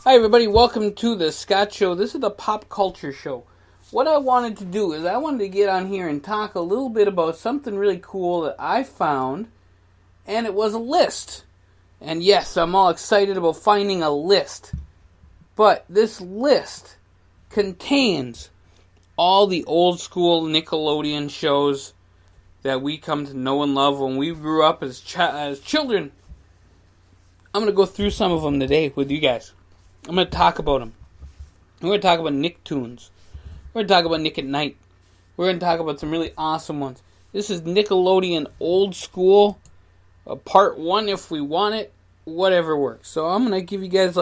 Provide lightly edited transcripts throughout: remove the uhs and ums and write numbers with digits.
Hi everybody, welcome to the Scott Show. This is the pop culture show. What I wanted to do is I wanted to get on here and talk a little bit about something really cool that I found, and it was a list. And yes, I'm all excited about finding a list. But this list contains all the old school Nickelodeon shows that we come to know and love when we grew up as children. I'm going to go through some of them today with you guys. I'm going to talk about them. We're going to talk about Nicktoons. We're going to talk about Nick at Nite. We're going to talk about some really awesome ones. This is Nickelodeon Old School, part 1 if we want it, whatever works. So I'm going to give you guys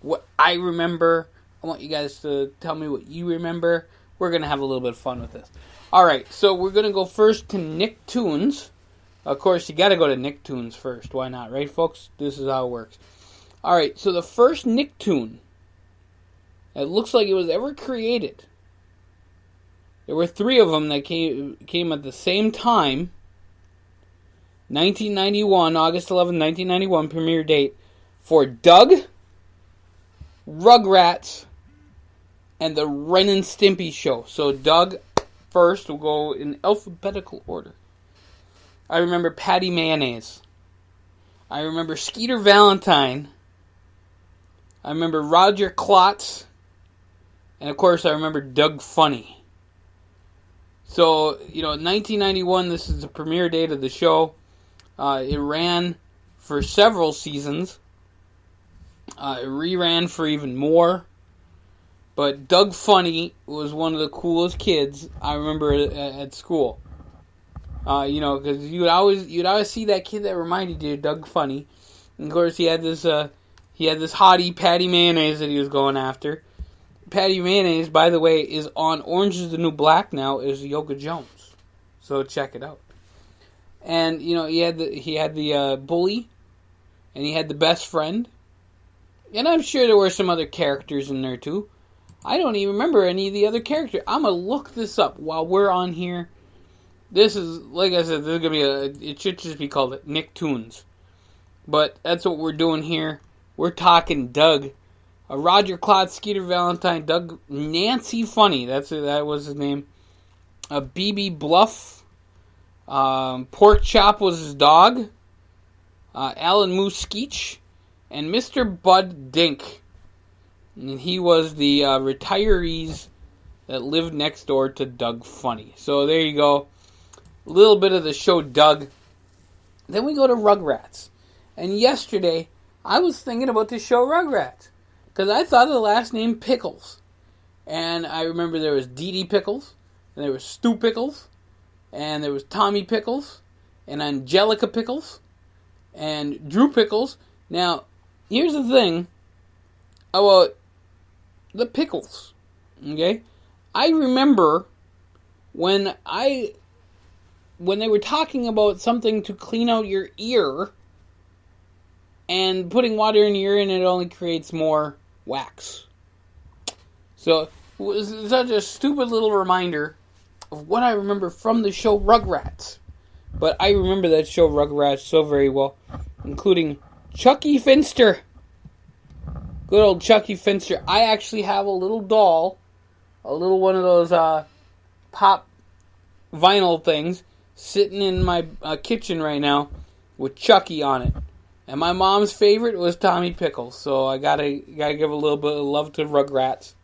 what I remember. I want you guys to tell me what you remember. We're going to have a little bit of fun with this. Alright, so we're going to go first to Nicktoons. Of course, you got to go to Nicktoons first. Why not, right, folks? This is how it works. Alright, so the first Nicktoon, it looks like it was ever created. There were 3 of them that came at the same time. 1991, August 11, 1991, premiere date for Doug, Rugrats, and the Ren and Stimpy show. So Doug first, we'll go in alphabetical order. I remember Patty Mayonnaise. I remember Skeeter Valentine. I remember Roger Klotz. And of course, I remember Doug Funny. So, 1991, this is the premiere date of the show. It ran for several seasons. It reran for even more. But Doug Funny was one of the coolest kids I remember at school. Because you'd always see that kid that reminded you of Doug Funny. And of course, he had this hottie Patty Mayonnaise that he was going after. Patty Mayonnaise, by the way, is on Orange is the New Black now as Yoga Jones. So check it out. And he had the bully, and he had the best friend, and I'm sure there were some other characters in there too. I don't even remember any of the other characters. I'm gonna look this up while we're on here. This is, like I said, this is gonna be it should just be called Nicktoons, but that's what we're doing here. We're talking Doug, Roger Klotz, Skeeter Valentine, Doug, Nancy Funny. That was his name. BB Bluff. Pork Chop was his dog. Alan Moose Skeech. And Mr. Bud Dink. And he was the retirees that lived next door to Doug Funny. So there you go. A little bit of the show Doug. Then we go to Rugrats. And yesterday, I was thinking about the show Rugrats. Because I thought of the last name Pickles. And I remember there was Dee Dee Pickles. And there was Stu Pickles. And there was Tommy Pickles. And Angelica Pickles. And Drew Pickles. Now, here's the thing about the Pickles. Okay? I remember when they were talking about something to clean out your ear, and putting water in your ear and it only creates more wax. So, it was such a stupid little reminder of what I remember from the show Rugrats. But I remember that show Rugrats so very well, including Chucky Finster. Good old Chucky Finster. I actually have a little doll, a little one of those pop vinyl things, sitting in my kitchen right now with Chucky on it. And my mom's favorite was Tommy Pickles, so I gotta give a little bit of love to Rugrats.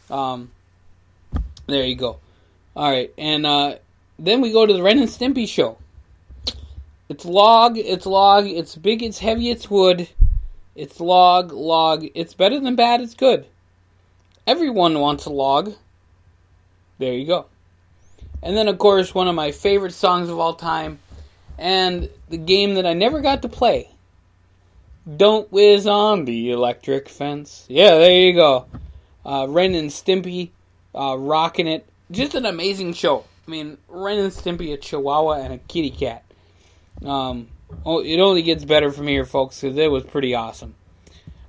There you go. All right, and then we go to the Ren and Stimpy show. It's log, it's big, it's heavy, it's wood. It's log, it's better than bad, it's good. Everyone wants a log. There you go. And then, of course, one of my favorite songs of all time, and the game that I never got to play. Don't whiz on the electric fence. Yeah, there you go. Ren and Stimpy, rocking it. Just an amazing show. I mean, Ren and Stimpy, a chihuahua and a kitty cat. It only gets better from here, folks, because it was pretty awesome.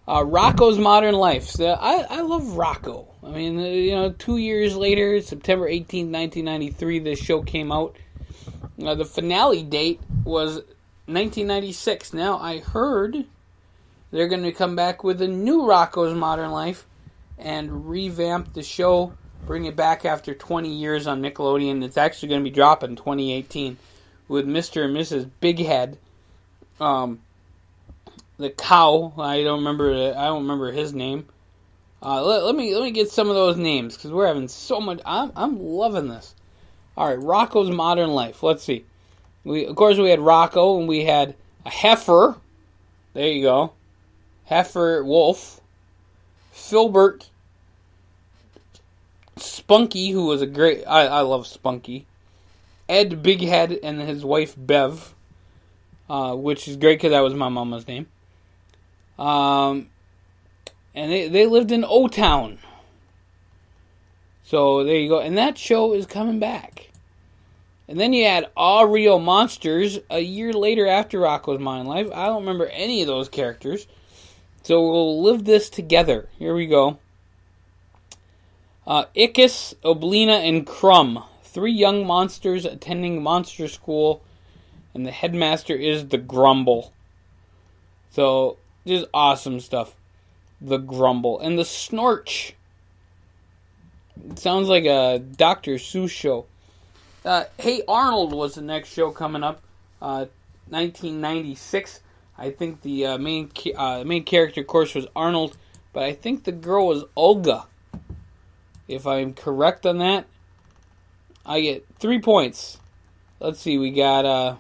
Rocko's Modern Life. So I love Rocko. I mean, 2 years later, September 18th, 1993, this show came out. The finale date was 1996. Now, I heard they're going to come back with a new Rocko's Modern Life and revamp the show, bring it back after 20 years on Nickelodeon. It's actually going to be dropping 2018 with Mr. and Mrs. Big Head. The cow, I don't remember his name. Let me get some of those names, because we're having so much. I'm loving this. All right, Rocko's Modern Life. Let's see. Of course, we had Rocko, and we had a heifer. There you go. Heifer Wolf. Filbert. Spunky, who was a great... I love Spunky. Ed Big Head and his wife Bev. Which is great because that was my mama's name. And they lived in O-Town. So there you go. And that show is coming back. And then you had All Real Monsters a year later after Rocko's Modern Life. I don't remember any of those characters. So we'll live this together. Here we go. Ickis, Oblina, and Crumb. 3 young monsters attending monster school. And the headmaster is the Grumble. So, just awesome stuff. The Grumble. And the Snorch. It sounds like a Dr. Seuss show. Hey Arnold was the next show coming up. 1996. I think the main character, of course, was Arnold. But I think the girl was Olga. If I'm correct on that. I get 3 points. Let's see, we got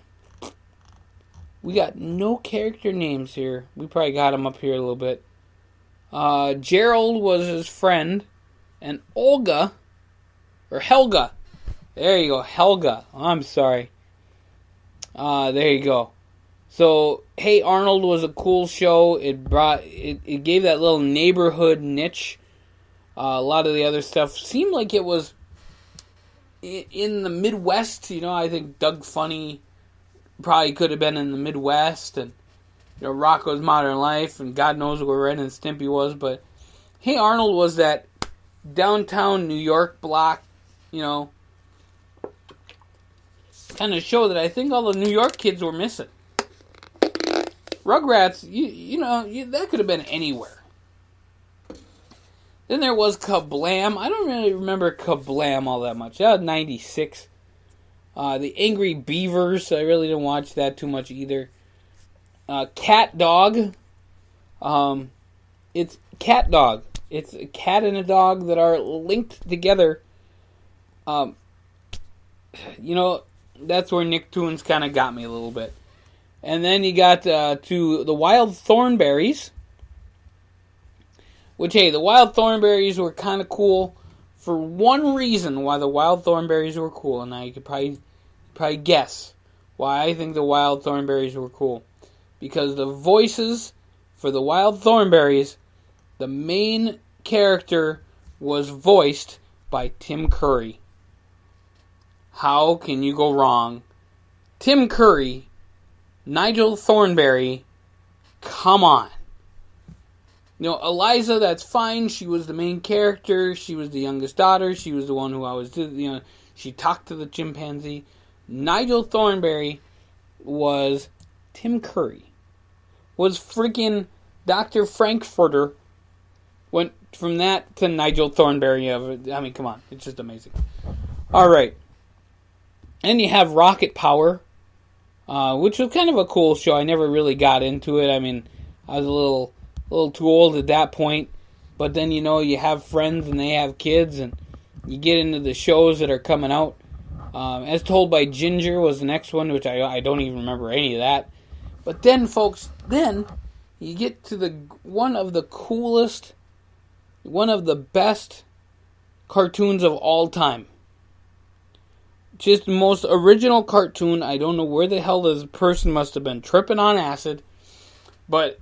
no character names here. We probably got them up here a little bit. Gerald was his friend. And Olga, or Helga. There you go, Helga. I'm sorry. There you go. So, Hey Arnold was a cool show. It gave that little neighborhood niche. A lot of the other stuff seemed like it was in the Midwest. You know, I think Doug Funny probably could have been in the Midwest, and Rocko's Modern Life, and God knows where Ren and Stimpy was. But Hey Arnold was that downtown New York block, kind of show that I think all the New York kids were missing. Rugrats, that could have been anywhere. Then there was KaBlam. I don't really remember KaBlam all that much. That was 96. The Angry Beavers, I really didn't watch that too much either. Cat Dog. It's Cat Dog. It's a cat and a dog that are linked together. That's where Nicktoons kind of got me a little bit. And then you got to the Wild Thornberries. Which, hey, the Wild Thornberries were kind of cool for one reason why the Wild Thornberries were cool. And now you could probably guess why I think the Wild Thornberries were cool. Because the voices for the Wild Thornberries, the main character was voiced by Tim Curry. How can you go wrong? Tim Curry, Nigel Thornberry, come on. Eliza, that's fine. She was the main character. She was the youngest daughter. She was the one who always did, she talked to the chimpanzee. Nigel Thornberry was Tim Curry. Was freaking Dr. Frankfurter. Went from that to Nigel Thornberry. I mean, come on. It's just amazing. Alright. And you have Rocket Power, which was kind of a cool show. I never really got into it. I mean, I was a little too old at that point. But then, you have friends and they have kids, and you get into the shows that are coming out. As Told by Ginger was the next one, which I don't even remember any of that. But then, folks, you get to one of the coolest, one of the best cartoons of all time. Just the most original cartoon. I don't know where the hell this person must have been tripping on acid. But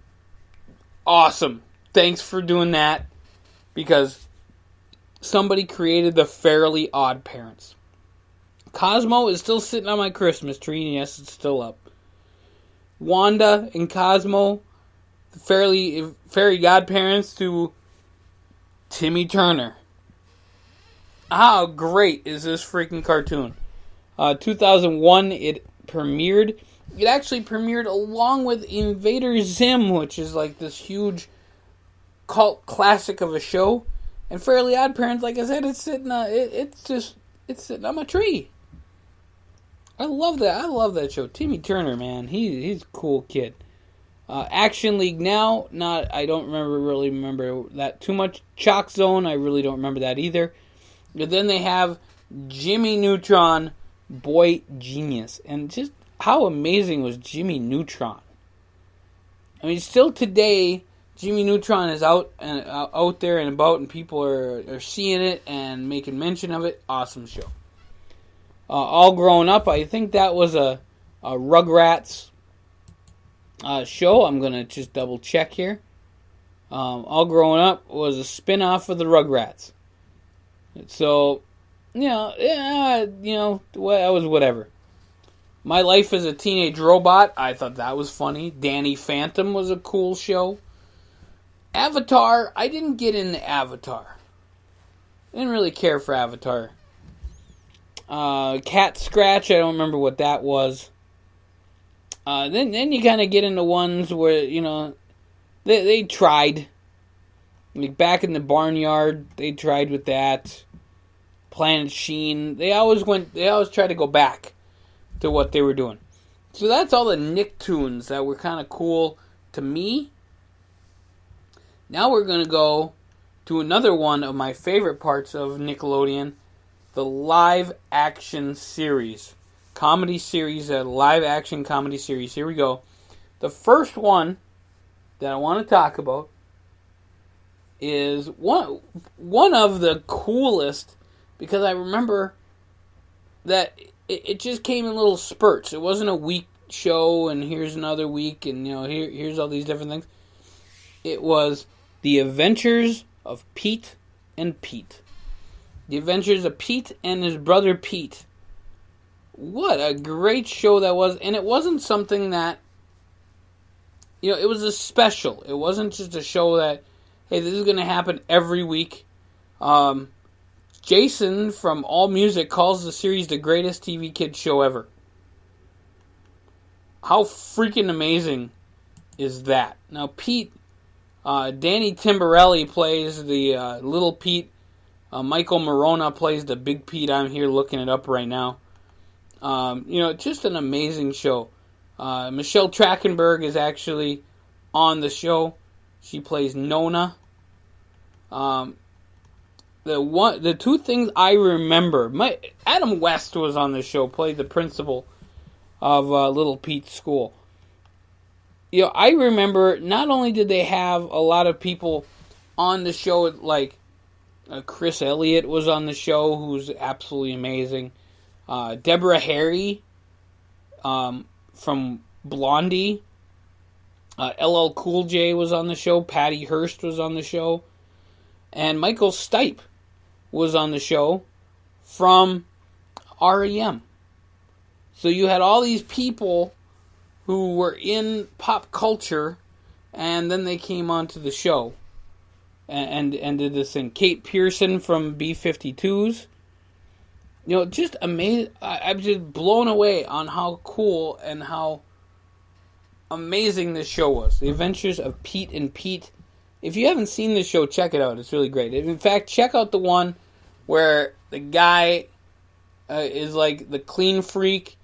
awesome. Thanks for doing that. Because somebody created the Fairly Odd Parents. Cosmo is still sitting on my Christmas tree. And yes, it's still up. Wanda and Cosmo, the fairy godparents to Timmy Turner. How great is this freaking cartoon? 2001, it premiered. It actually premiered along with Invader Zim, which is like this huge cult classic of a show. And Fairly Odd Parents, like I said, it's sitting on my tree. I love that. I love that show. Timmy Turner, man, he's a cool kid. Action League Now, I don't really remember that too much. Chalk Zone, I really don't remember that either. But then they have Jimmy Neutron, Boy Genius, and just how amazing was Jimmy Neutron? I mean, still today, Jimmy Neutron is out there and about, and people are seeing it and making mention of it. Awesome show. All Grown Up, I think that was a Rugrats show. I'm going to just double check here. All Grown Up was a spin-off of the Rugrats. So, that was whatever. My Life as a Teenage Robot, I thought that was funny. Danny Phantom was a cool show. Avatar, I didn't get into Avatar. I didn't really care for Avatar. Cat Scratch, I don't remember what that was. Then you kind of get into ones where, they tried. Like back in the Barnyard, they tried with that. Planet Sheen, they always tried to go back to what they were doing. So that's all the Nicktoons that were kind of cool to me. Now we're going to go to another one of my favorite parts of Nickelodeon, the live action series. Comedy series, a live action comedy series. Here we go. The first one that I want to talk about is one of the coolest, because I remember that it just came in little spurts. It wasn't a week show and here's another week and here's all these different things. It was The Adventures of Pete and Pete. The Adventures of Pete and his brother Pete. What a great show that was. And it wasn't something that, it was a special. It wasn't just a show that, hey, this is going to happen every week. Jason from All Music calls the series the greatest TV kids show ever. How freaking amazing is that? Now, Pete, Danny Timberelli plays the little Pete. Michael Morona plays the big Pete. I'm here looking it up right now. Just an amazing show. Michelle Trachtenberg is actually on the show. She plays Nona. The two things I remember, Adam West was on the show, played the principal of Little Pete's school. I remember not only did they have a lot of people on the show, like Chris Elliott was on the show, who's absolutely amazing. Deborah Harry from Blondie. LL Cool J was on the show. Patty Hearst was on the show. And Michael Stipe was on the show from REM. So you had all these people who were in pop culture, and then they came onto the show and did this thing. Kate Pearson from B-52s. Just amazing. I'm just blown away on how cool and how amazing this show was. The Adventures of Pete and Pete. If you haven't seen this show, check it out. It's really great. In fact, check out the one where the guy is like the clean freak,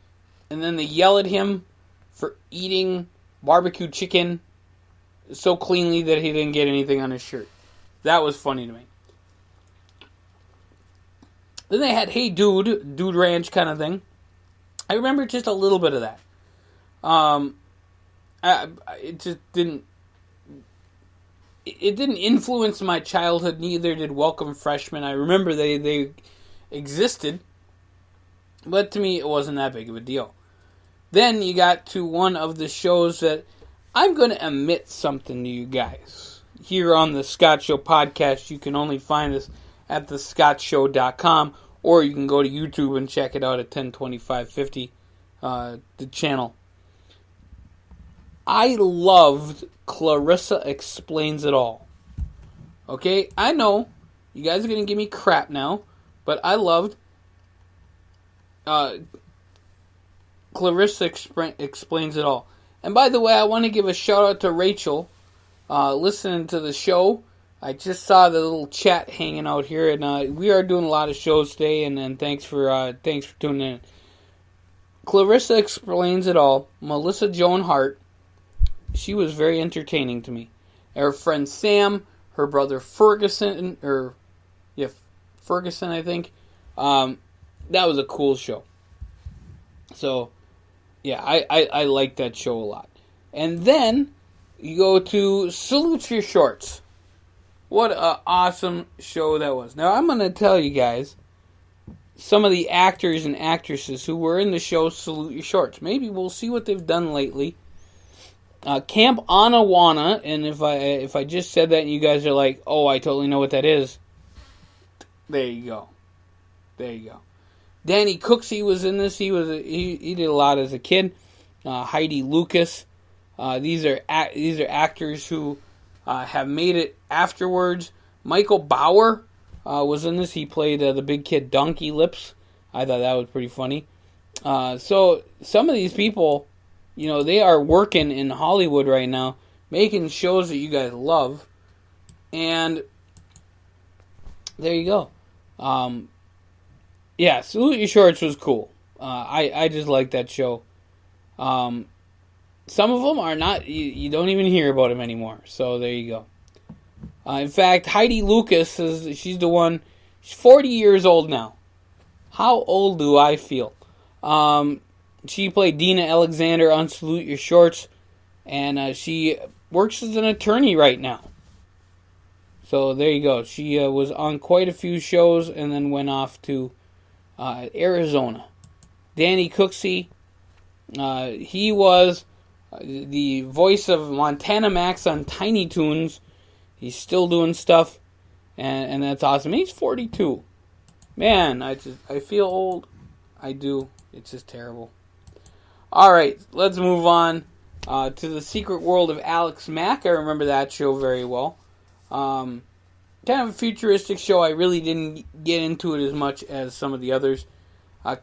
and then they yell at him for eating barbecue chicken so cleanly that he didn't get anything on his shirt. That was funny to me. Then they had Hey Dude Ranch kind of thing. I remember just a little bit of that. It just didn't. It didn't influence my childhood. Neither did Welcome Freshmen. I remember they existed, but to me it wasn't that big of a deal. Then you got to one of the shows that I'm going to admit something to you guys. Here on the Scott Show podcast, you can only find this at thescottshow.com, or you can go to YouTube and check it out at 102550, the channel. I loved Clarissa Explains It All. Okay, I know you guys are going to give me crap now, but I loved Clarissa Explains It All. And by the way, I want to give a shout out to Rachel, listening to the show. I just saw the little chat hanging out here, and we are doing a lot of shows today. And thanks for tuning in. Clarissa Explains It All. Melissa Joan Hart. She was very entertaining to me. Her friend Sam, her brother Ferguson, Ferguson, I think. That was a cool show. So, yeah, I like that show a lot. And then you go to Salute Your Shorts. What an awesome show that was. Now, I'm going to tell you guys some of the actors and actresses who were in the show Salute Your Shorts. Maybe we'll see what they've done lately. Camp Anawana, and if I just said that and you guys are like, oh, I totally know what that is. There you go. Danny Cooksey was in this. He did a lot as a kid. Heidi Lucas. These are actors who have made it afterwards. Michael Bauer was in this. He played the big kid Donkey Lips. I thought that was pretty funny. So some of these people, they are working in Hollywood right now, making shows that you guys love. And there you go. Yeah, Salute Your Shorts was cool. I just like that show. Some of them are not, you don't even hear about them anymore. So there you go. In fact, Heidi Lucas, she's the one, she's 40 years old now. How old do I feel? She played Dina Alexander on Salute Your Shorts, and she works as an attorney right now. So there you go. She was on quite a few shows and then went off to Arizona. Danny Cooksey, he was the voice of Montana Max on Tiny Toons. He's still doing stuff, and that's awesome. He's 42. Man, I feel old. I do. It's just terrible. All right, let's move on to The Secret World of Alex Mack. I remember that show very well. Kind of a futuristic show. I really didn't get into it as much as some of the others.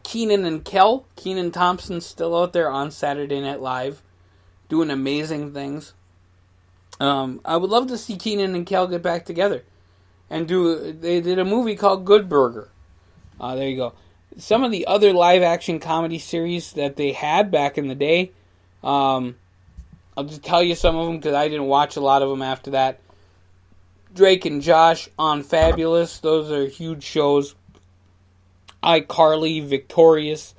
Kenan and Kel. Kenan Thompson's still out there on Saturday Night Live doing amazing things. I would love to see Kenan and Kel get back together and they did a movie called Good Burger. There you go. Some of the other live-action comedy series that they had back in the day, I'll just tell you some of them because I didn't watch a lot of them after that. Drake and Josh on Fabulous. Those are huge shows. iCarly, Victorious.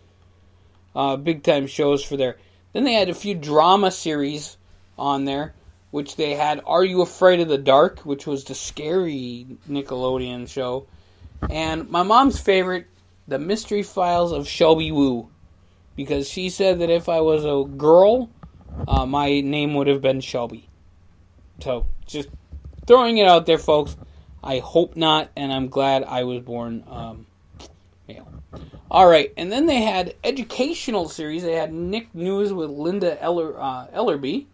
Big-time shows for there. Then they had a few drama series on there, which they had Are You Afraid of the Dark, which was the scary Nickelodeon show. And my mom's favorite, The Mystery Files of Shelby Woo. Because she said that if I was a girl, my name would have been Shelby. So, just throwing it out there, folks. I hope not, and I'm glad I was born male. Alright, and then they had educational series. They had Nick News with Linda Ellerbee.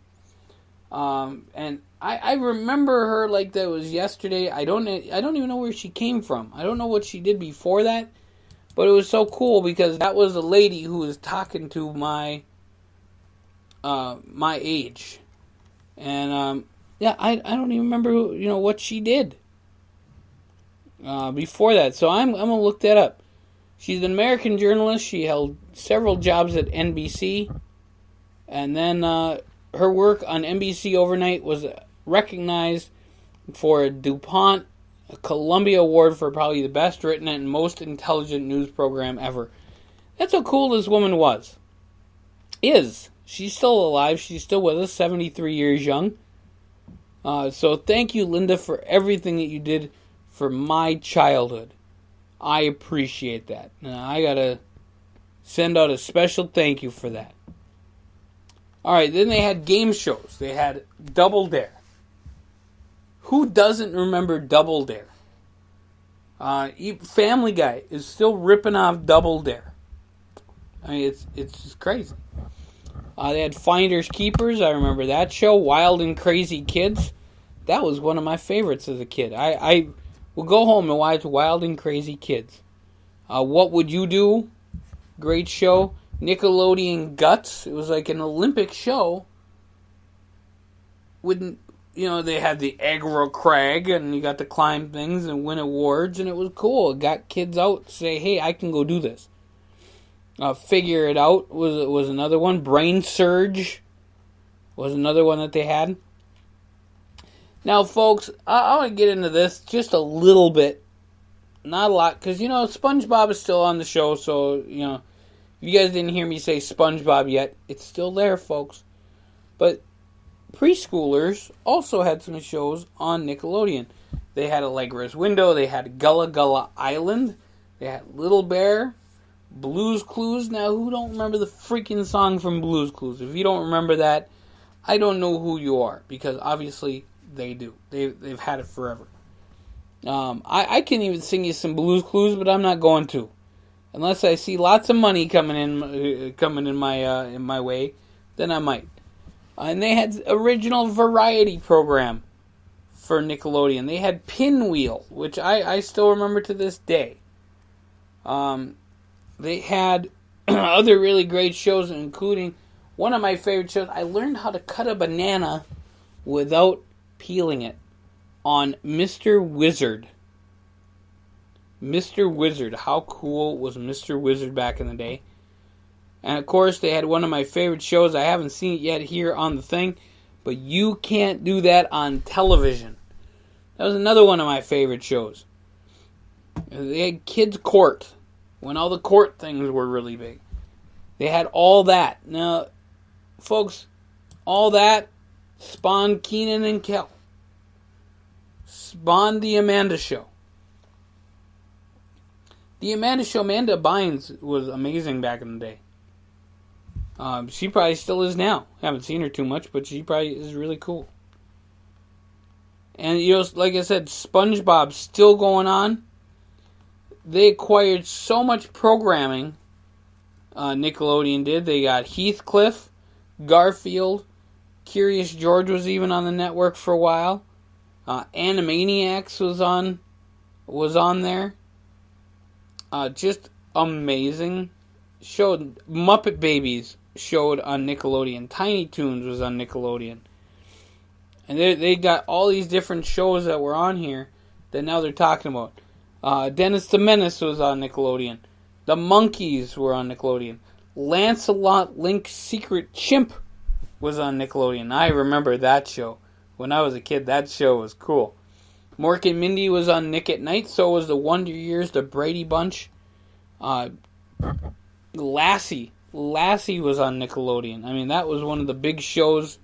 And I remember her like that was yesterday. I don't even know where she came from. I don't know what she did before that. But it was so cool because that was a lady who was talking to my age. And yeah, I don't even remember what she did before that. So I'm gonna look that up. She's an American journalist. She held several jobs at NBC, and then her work on NBC Overnight was recognized for a DuPont Columbia Award for probably the best written and most intelligent news program ever. That's how cool this woman was. She's still alive. She's still with us, 73 years young. So thank you, Linda, for everything that you did for my childhood. I appreciate that. And I gotta send out a special thank you for that. Alright, then they had game shows. They had Double Dare. Who doesn't remember Double Dare? Family Guy is still ripping off Double Dare. I mean, it's just crazy. They had Finders Keepers. I remember that show. Wild and Crazy Kids. That was one of my favorites as a kid. I will go home and watch Wild and Crazy Kids. What Would You Do? Great show. Nickelodeon Guts. It was like an Olympic show. They had the aggro crag, and you got to climb things and win awards, and it was cool. It got kids out to say, hey, I can go do this. Figure It Out was another one. Brain Surge was another one that they had. Now, folks, I want to get into this just a little bit. Not a lot, because, SpongeBob is still on the show, so, if you guys didn't hear me say SpongeBob yet, it's still there, folks. But preschoolers also had some shows on Nickelodeon. They had Allegra's Window, they had Gullah Gullah Island, they had Little Bear, Blue's Clues. Now, who don't remember the freaking song from Blue's Clues? If you don't remember that, I don't know who you are, because obviously they do. They've had it forever. I can even sing you some Blue's Clues, but I'm not going to, unless I see lots of money coming in my way. Then I might. And they had original variety program for Nickelodeon. They had Pinwheel, which I still remember to this day. They had other really great shows, including one of my favorite shows. I learned how to cut a banana without peeling it on Mr. Wizard. Mr. Wizard. How cool was Mr. Wizard back in the day? And of course, they had one of my favorite shows. I haven't seen it yet here on the thing, but You Can't Do That on Television. That was another one of my favorite shows. They had Kids Court, when all the court things were really big. They had All That. Now, folks, All That spawned Kenan and Kel. Spawned The Amanda Show. The Amanda Show, Amanda Bynes was amazing back in the day. She probably still is now. Haven't seen her too much, but she probably is really cool. And, like I said, SpongeBob still going on. They acquired so much programming, Nickelodeon did. They got Heathcliff, Garfield, Curious George was even on the network for a while. Animaniacs was on there. Just amazing. Showed Muppet Babies showed on Nickelodeon. Tiny Toons was on Nickelodeon. And they got all these different shows that were on here that now they're talking about. Dennis the Menace was on Nickelodeon. The Monkees were on Nickelodeon. Lancelot Link's Secret Chimp was on Nickelodeon. I remember that show. When I was a kid, that show was cool. Mork and Mindy was on Nick at Night. So was the Wonder Years, the Brady Bunch. Lassie was on Nickelodeon. I mean, that was one of the big shows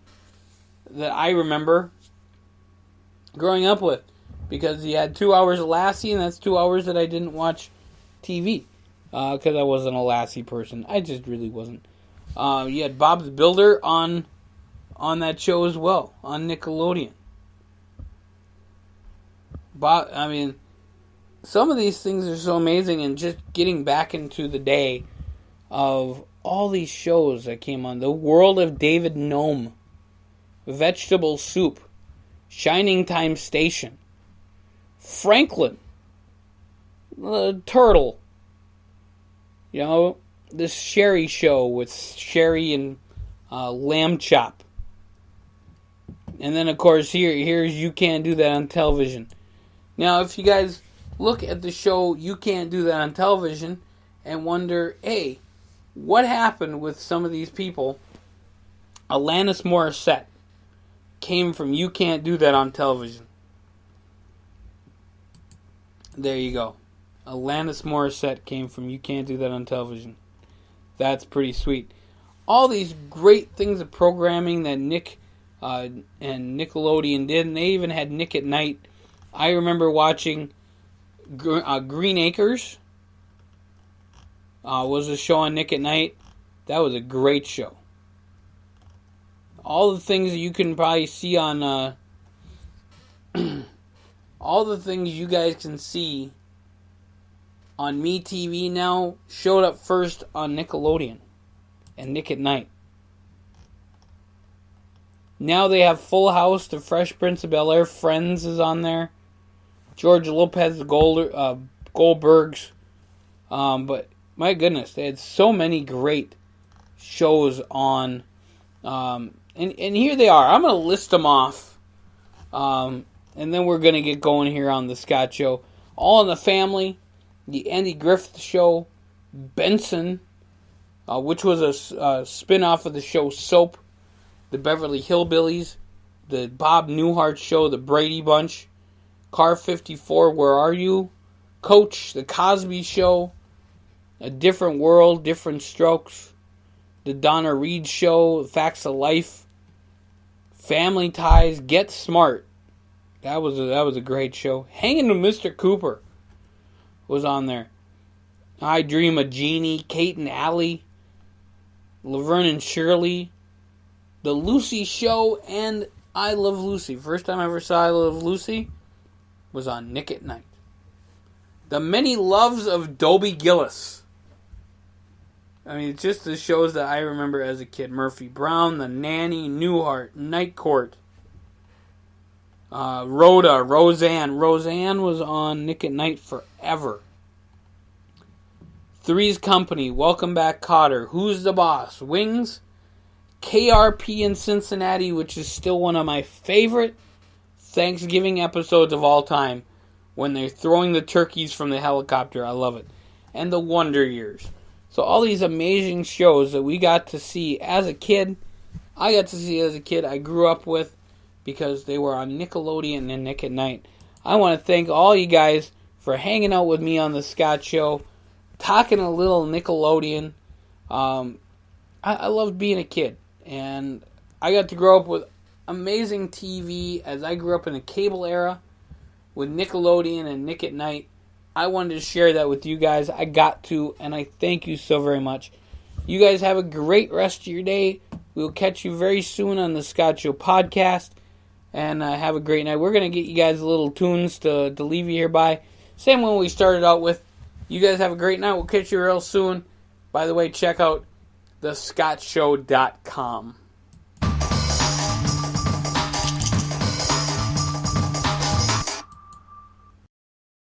that I remember growing up with, because you had 2 hours of Lassie, and that's 2 hours that I didn't watch TV, because I wasn't a Lassie person. I just really wasn't. You had Bob the Builder on that show as well, on Nickelodeon. Some of these things are so amazing, and just getting back into the day of all these shows that came on. The World of David Gnome, Vegetable Soup, Shining Time Station, Franklin, Turtle, this Sherry show with Sherry and Lamb Chop. And then, of course, here's You Can't Do That on Television. Now, if you guys look at the show You Can't Do That on Television and wonder, hey, what happened with some of these people? Alanis Morissette came from You Can't Do That on Television. There you go. Alanis Morissette came from You Can't Do That on Television. That's pretty sweet. All these great things of programming that Nick and Nickelodeon did, and they even had Nick at Night. I remember watching Green Acres. Was a show on Nick at Night. That was a great show. All the things that you can probably see on all the things you guys can see on MeTV now showed up first on Nickelodeon and Nick at Night. Now they have Full House, The Fresh Prince of Bel-Air, Friends is on there. George Lopez, Goldbergs. But my goodness, they had so many great shows on, and here they are. I'm going to list them off, and then we're going to get going here on the Scott Show. All in the Family, the Andy Griffith Show, Benson, which was a spin-off of the show Soap, the Beverly Hillbillies, the Bob Newhart Show, the Brady Bunch, Car 54, Where Are You?, Coach, the Cosby Show, A Different World, Different Strokes, the Donna Reed Show, Facts of Life, Family Ties, Get Smart. That was a great show. Hanging with Mr. Cooper was on there. I Dream of Jeannie, Kate and Allie, Laverne and Shirley, The Lucy Show, and I Love Lucy. First time I ever saw I Love Lucy was on Nick at Night. The Many Loves of Dobie Gillis. I mean, it's just the shows that I remember as a kid. Murphy Brown, The Nanny, Newhart, Night Court, Rhoda, Roseanne. Roseanne was on Nick at Night forever. Three's Company, Welcome Back Kotter, Who's the Boss, Wings, KRP in Cincinnati, which is still one of my favorite Thanksgiving episodes of all time, when they're throwing the turkeys from the helicopter. I love it. And The Wonder Years. So all these amazing shows that we got to see as a kid, I grew up with, because they were on Nickelodeon and Nick at Night. I want to thank all you guys for hanging out with me on the Scott Show, talking a little Nickelodeon. I loved being a kid, and I got to grow up with amazing TV as I grew up in a cable era with Nickelodeon and Nick at Night. I wanted to share that with you guys. I got to, and I thank you so very much. You guys have a great rest of your day. We will catch you very soon on the Scott Show podcast, and have a great night. We're going to get you guys little tunes to leave you here by. Same one we started out with. You guys have a great night. We'll catch you real soon. By the way, check out thescottshow.com.